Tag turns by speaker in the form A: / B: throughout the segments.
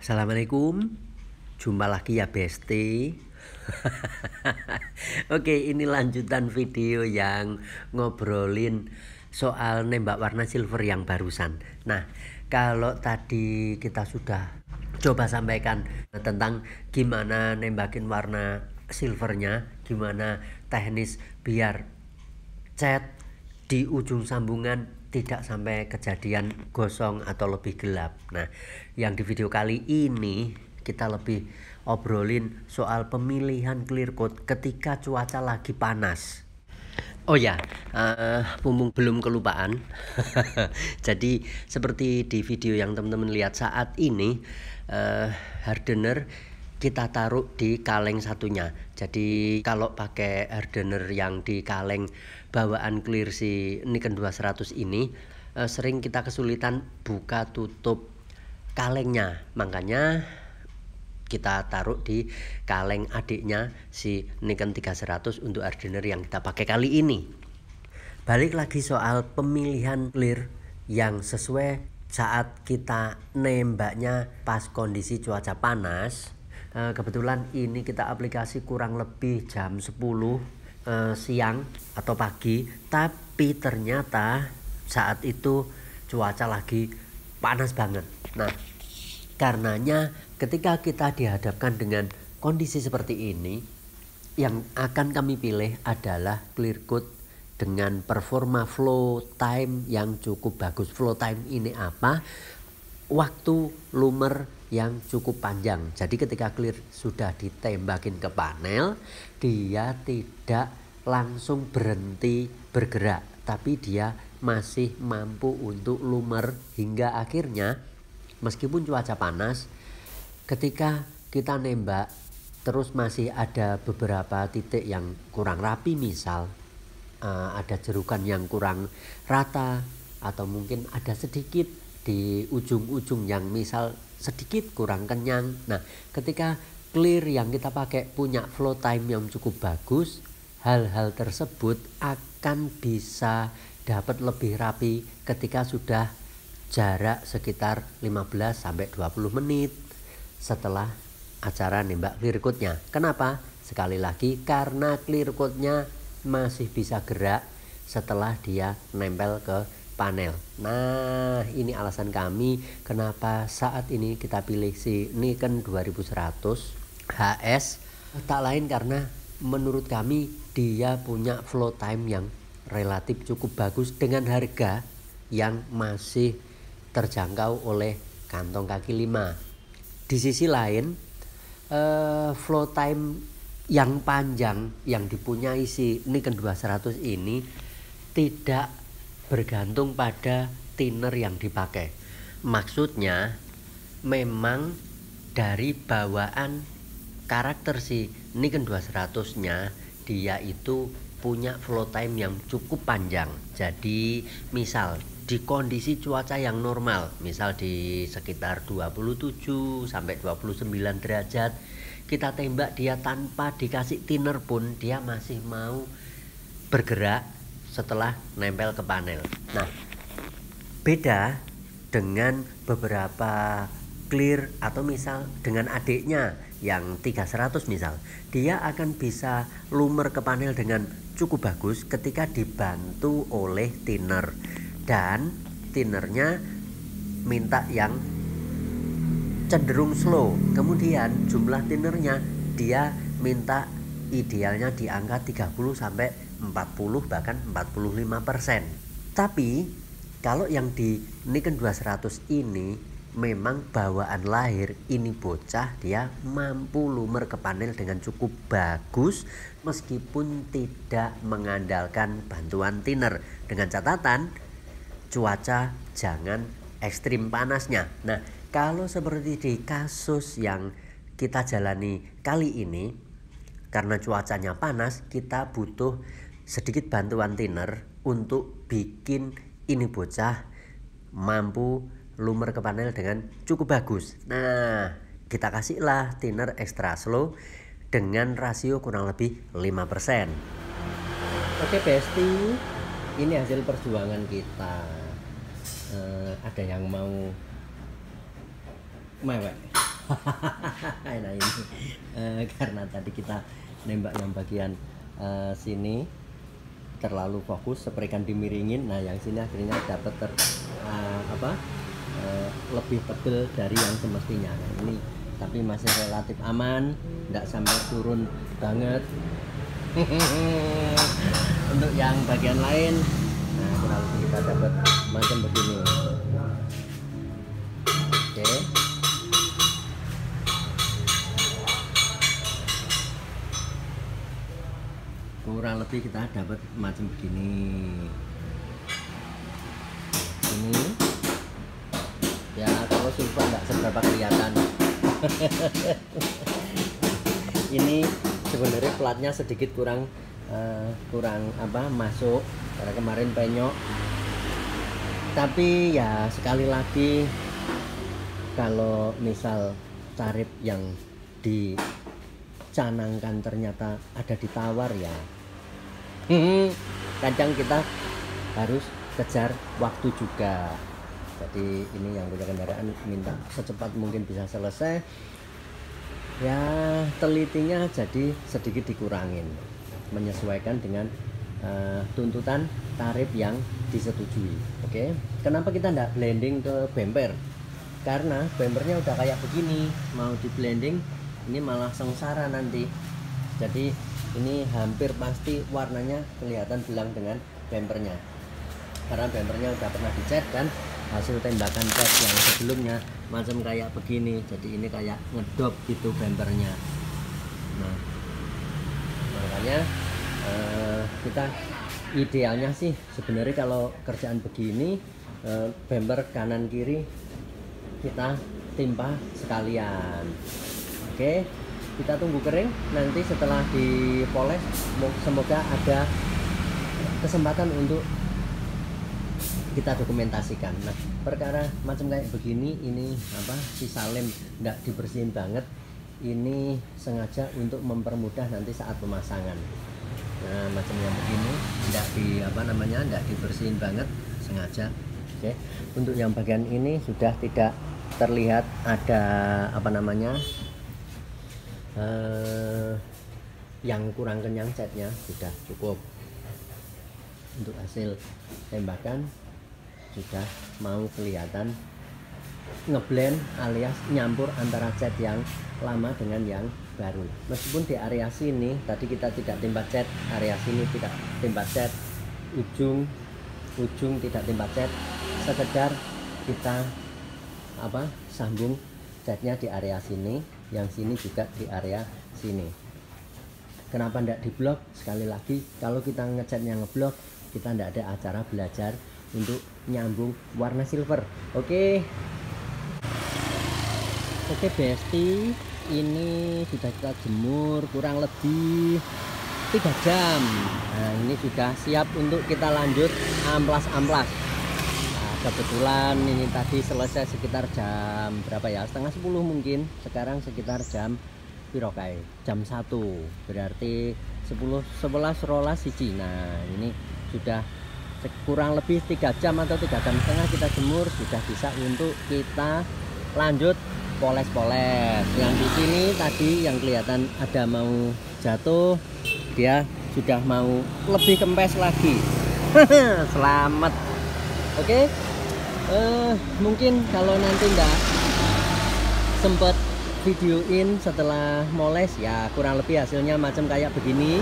A: Assalamualaikum, jumpa lagi ya Besti. Oke, ini lanjutan video yang ngobrolin soal nembak warna silver yang barusan. Nah, kalau tadi kita sudah coba sampaikan tentang gimana nembakin warna silvernya, gimana teknis biar cat di ujung sambungan tidak sampai kejadian gosong atau lebih gelap. Nah, yang di video kali ini kita lebih obrolin soal pemilihan clear coat ketika cuaca lagi panas. Oh ya, mumpung belum kelupaan. Jadi seperti di video yang teman-teman lihat saat ini, hardener kita taruh di kaleng satunya. Jadi kalau pakai hardener yang di kaleng bawaan clear si Nikon 200 ini, sering kita kesulitan buka tutup kalengnya. Makanya kita taruh di kaleng adiknya si Nikon 300 untuk hardener yang kita pakai kali ini. Balik lagi soal pemilihan clear yang sesuai saat kita nembaknya pas kondisi cuaca panas. Kebetulan ini kita aplikasi kurang lebih jam 10 siang atau pagi, tapi ternyata saat itu cuaca lagi panas banget. Nah, karenanya ketika kita dihadapkan dengan kondisi seperti ini, yang akan kami pilih adalah clear coat dengan performa flow time yang cukup bagus. Flow time ini apa? Waktu lumer yang cukup panjang. Jadi ketika clear sudah ditembakin ke panel, dia tidak langsung berhenti bergerak, tapi dia masih mampu untuk lumer hingga akhirnya meskipun cuaca panas, ketika kita nembak terus masih ada beberapa titik yang kurang rapi, misal ada jerukan yang kurang rata, atau mungkin ada sedikit di ujung-ujung yang misal sedikit kurang kenyang. Nah, ketika clear yang kita pakai punya flow time yang cukup bagus, hal-hal tersebut akan bisa dapat lebih rapi ketika sudah jarak sekitar 15-20 menit setelah acara nembak clear coatnya. Kenapa? Sekali lagi karena clear coatnya masih bisa gerak setelah dia nempel ke panel. Nah, ini alasan kami kenapa saat ini kita pilih si Nikon 2100 HS. Tak lain karena menurut kami dia punya flow time yang relatif cukup bagus dengan harga yang masih terjangkau oleh kantong kaki 5. Di sisi lain, flow time yang panjang yang dipunyai si Nikon 200 ini tidak bergantung pada thinner yang dipakai. Maksudnya memang dari bawaan karakter si Nikon 200-nya, dia itu punya flow time yang cukup panjang. Jadi misal di kondisi cuaca yang normal, misal di sekitar 27 sampai 29 derajat, kita tembak dia tanpa dikasih thinner pun dia masih mau bergerak setelah nempel ke panel. Nah, beda dengan beberapa clear atau misal dengan adiknya yang 300 misal, dia akan bisa lumer ke panel dengan cukup bagus ketika dibantu oleh thinner, dan thinnernya minta yang cenderung slow. Kemudian jumlah thinnernya dia minta idealnya di angka 30 sampai 40 bahkan 45%. Tapi kalau yang di Nikon 200 ini memang bawaan lahir ini bocah, dia mampu lumer ke panel dengan cukup bagus meskipun tidak mengandalkan bantuan thinner, dengan catatan cuaca jangan ekstrim panasnya. Nah, kalau seperti di kasus yang kita jalani kali ini, karena cuacanya panas, kita butuh sedikit bantuan thinner untuk bikin ini bocah mampu lumer ke panel dengan cukup bagus. Nah, kita kasihlah thinner extra slow dengan rasio kurang lebih 5%. Oke Besti, ini hasil perjuangan kita. Ada yang mau mewek? Nah ini karena tadi kita nembak yang bagian sini terlalu fokus, seprikan dimiringin. Nah yang sini akhirnya dapat lebih tebal dari yang semestinya. Nah ini tapi masih relatif aman, tidak sampai turun banget. Untuk yang bagian lain, nah kurang lebih kita dapat macam begini. Oke. Kurang lebih kita dapat macam begini. Ini ya kalau silver nggak seberapa kelihatan. Ini sebenarnya platnya sedikit kurang masuk karena kemarin penyok, tapi ya sekali lagi kalau misal tarif yang dicanangkan ternyata ada di tawar, ya kadang kita harus kejar waktu juga. Jadi ini yang punya kendaraan minta secepat mungkin bisa selesai, ya telitinya jadi sedikit dikurangin, menyesuaikan dengan tuntutan tarif yang disetujui. Oke, kenapa kita tidak blending ke bumper? Karena bumpernya udah kayak begini, mau di blending ini malah sengsara nanti. Jadi ini hampir pasti warnanya kelihatan belang dengan bumpernya, karena bumpernya udah pernah dicat dan hasil tembakan cat yang sebelumnya macam kayak begini. Jadi ini kayak ngedop gitu bumpernya. Nah makanya kita idealnya sih sebenarnya kalau kerjaan begini bumper kanan kiri kita timpa sekalian. Oke, kita tunggu kering, nanti setelah dipoles semoga ada kesempatan untuk kita dokumentasikan. Nah perkara macam kayak begini ini sisa lem nggak dibersihin banget, ini sengaja untuk mempermudah nanti saat pemasangan. Nah macam yang begini nggak dibersihin banget sengaja. Oke, untuk yang bagian ini sudah tidak terlihat ada yang kurang kenyang catnya, sudah cukup. Untuk hasil tembakan sudah mau kelihatan ngeblend alias nyampur antara cat yang lama dengan yang baru. Meskipun di area sini tadi kita tidak timpa cat, area sini tidak timpa cat, ujung tidak timpa cat, sekedar kita sambung catnya di area sini, yang sini juga di area sini. Kenapa tidak diblok? Sekali lagi, kalau kita ngecatnya ngeblok, kita tidak ada acara belajar untuk nyambung warna silver. Oke Besti, ini sudah kita jemur kurang lebih 3 jam. Nah ini sudah siap untuk kita lanjut amplas. Nah, kebetulan ini tadi selesai sekitar jam berapa ya, setengah 10 mungkin. Sekarang sekitar jam jam 1, berarti 11 rolas siji. Nah ini sudah kurang lebih 3 jam atau 3 jam setengah kita jemur, sudah bisa untuk kita lanjut poles-poles. Yang di sini tadi yang kelihatan ada mau jatuh, dia sudah mau lebih kempes lagi. Selamat. Oke, mungkin kalau nanti nggak sempet videoin setelah moles, ya kurang lebih hasilnya macam kayak begini.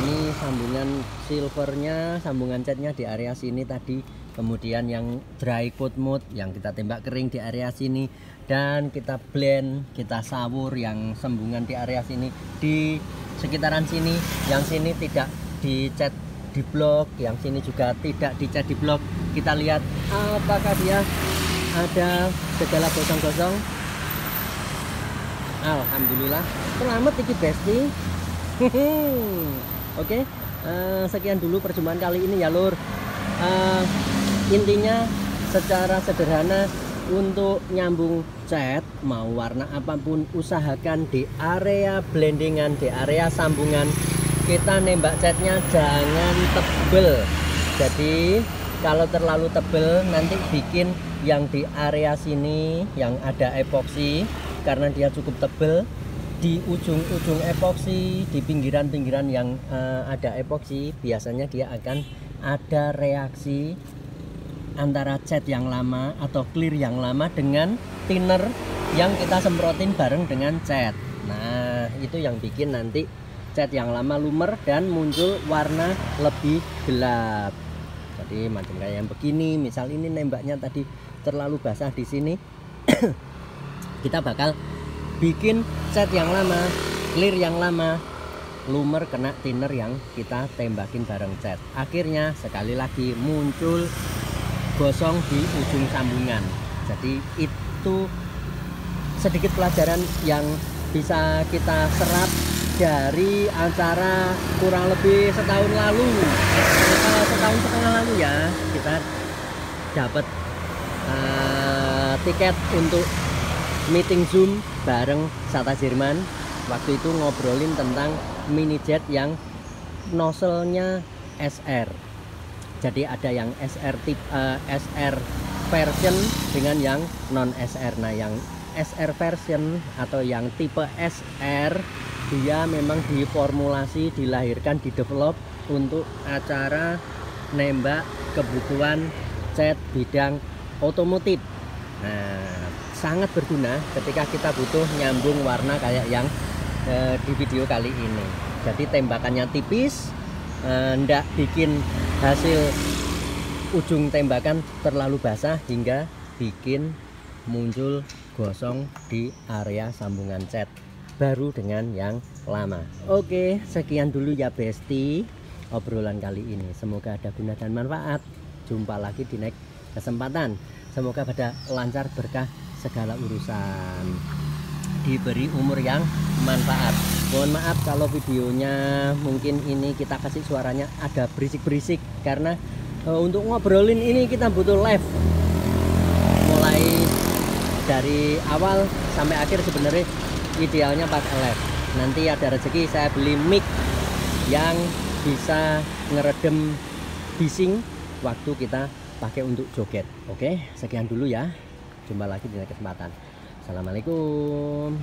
A: Ini sambungan silvernya, sambungan catnya di area sini tadi, kemudian yang dry coat mode yang kita tembak kering di area sini, dan kita blend, kita sawur yang sambungan di area sini, di sekitaran sini. Yang sini tidak dicat di blok, yang sini juga tidak dicat di blok. Kita lihat apakah dia ada segala gosong-gosong. Alhamdulillah selamat iki Besti. Oke, sekian dulu perjumpaan kali ini ya lur. Intinya secara sederhana, untuk nyambung cat mau warna apapun, usahakan di area blendingan, di area sambungan kita nembak catnya jangan tebel. Jadi kalau terlalu tebel nanti bikin yang di area sini yang ada epoksi
B: karena dia cukup tebal. Di ujung-ujung epoksi, di pinggiran-pinggiran yang ada epoksi, biasanya dia akan ada reaksi antara cat yang lama atau clear yang lama dengan thinner yang kita semprotin bareng dengan cat. Nah, itu yang bikin nanti cat yang lama lumer dan muncul warna lebih gelap. Jadi macam kayak yang begini, misal ini nembaknya tadi terlalu basah di sini, kita bakal bikin cat yang lama, clear yang lama, lumer kena thinner yang kita tembakin bareng cat. Akhirnya sekali lagi muncul gosong di ujung sambungan. Jadi itu sedikit pelajaran yang bisa kita serap dari acara kurang lebih setahun lalu, setahun setengah lalu ya, kita dapat tiket untuk meeting Zoom bareng Sata Jerman. Waktu itu ngobrolin tentang mini jet yang nozzle-nya SR. Jadi ada yang SR tip SR version dengan yang non SR. Nah, yang SR version atau yang tipe SR dia memang diformulasi, dilahirkan, didevelop untuk acara nembak kebutuhan cat bidang otomotif. Nah, sangat berguna ketika kita butuh nyambung warna kayak yang di video kali ini. Jadi tembakannya tipis, ndak bikin hasil ujung tembakan terlalu basah hingga bikin muncul gosong di area sambungan cat baru dengan yang lama. Oke, sekian dulu ya Besti obrolan kali ini. Semoga ada guna dan manfaat. Jumpa lagi di next kesempatan. Semoga pada lancar berkah segala urusan, diberi umur yang manfaat. Mohon maaf kalau videonya mungkin ini kita kasih suaranya ada berisik-berisik karena untuk ngobrolin ini kita butuh live mulai dari awal sampai akhir. Sebenarnya idealnya pakai live. Nanti ada rezeki saya beli mic yang bisa ngeredem bising waktu kita pakai untuk joget. Oke, sekian dulu ya. Jumpa lagi di kesempatan. Assalamualaikum.